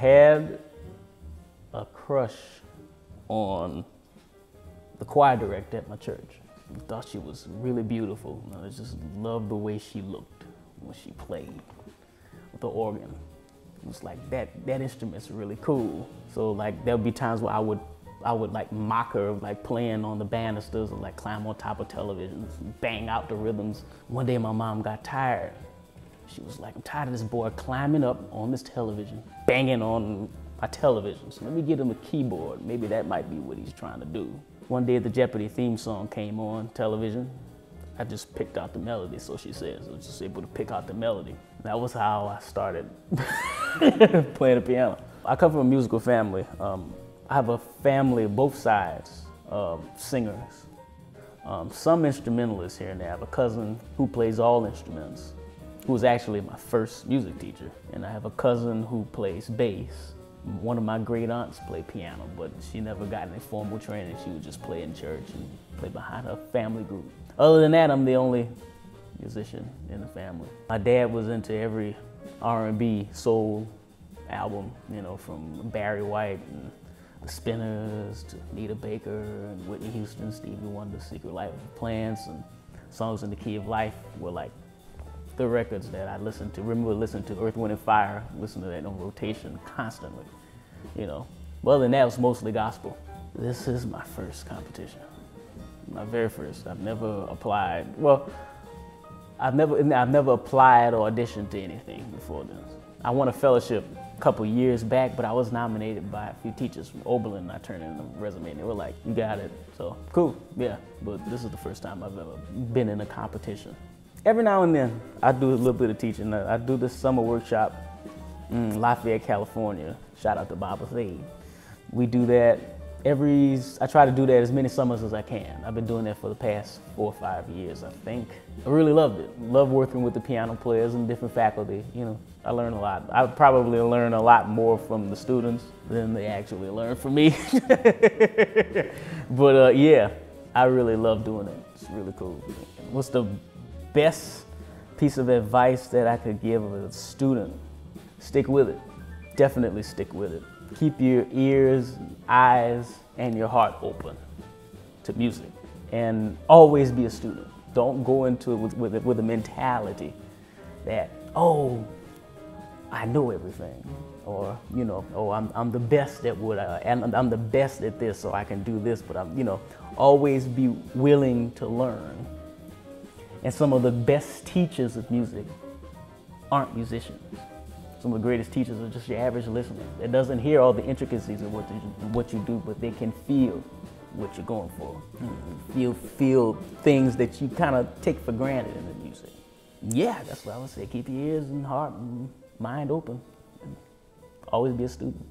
had a crush on the choir director at my church. I thought she was really beautiful. I just loved the way she looked when she played with the organ. It was like, that instrument's really cool. So like there'll be times where I would like mock her, like playing on the banisters or like climb on top of televisions and bang out the rhythms. One day my mom got tired. She was like, I'm tired of this boy climbing up on this television, banging on my television. So let me get him a keyboard. Maybe that might be what he's trying to do. One day the Jeopardy theme song came on television. I just picked out the melody, so she says. I was just able to pick out the melody. That was how I started playing the piano. I come from a musical family. I have a family, both sides, singers. Some instrumentalists here and there. I have a cousin who plays all instruments, who was actually my first music teacher. And I have a cousin who plays bass. One of my great aunts played piano, but she never got any formal training. She would just play in church and play behind her family group. Other than that, I'm the only musician in the family. My dad was into every R&B soul album, you know, from Barry White and the Spinners to Anita Baker and Whitney Houston, Stevie Wonder, Secret Life of Plants, and Songs in the Key of Life were like the records that I listened to. Remember listening to Earth, Wind & Fire, listening to that on rotation constantly, you know. But other than that, it was mostly gospel. This is my first competition, my very first. I've never applied. Well, I've never applied or auditioned to anything before this. I won a fellowship a couple years back, but I was nominated by a few teachers from Oberlin. I turned in a resume and they were like, you got it. So cool, yeah. But this is the first time I've ever been in a competition. Every now and then, I do a little bit of teaching. I do this summer workshop in Lafayette, California. Shout out to Baba Zaid. We do that I try to do that as many summers as I can. I've been doing that for the past 4 or 5 years, I think. I really loved it. Love working with the piano players and different faculty. You know, I learn a lot. I probably learn a lot more from the students than they actually learn from me. But yeah, I really love doing it. It's really cool. What's the best piece of advice that I could give a student? Stick with it. Definitely stick with it. Keep your ears, eyes, and your heart open to music. And always be a student. Don't go into it with a mentality that, oh, I know everything. Or, you know, oh, I'm the best at what and I'm the best at this, so I can do this, but I'm, you know, always be willing to learn. And some of the best teachers of music aren't musicians. Some of the greatest teachers are just your average listener that doesn't hear all the intricacies of what you do, but they can feel what you're going for. Feel things that you kind of take for granted in the music. Yeah, that's what I would say. Keep your ears and heart and mind open. And always be a student.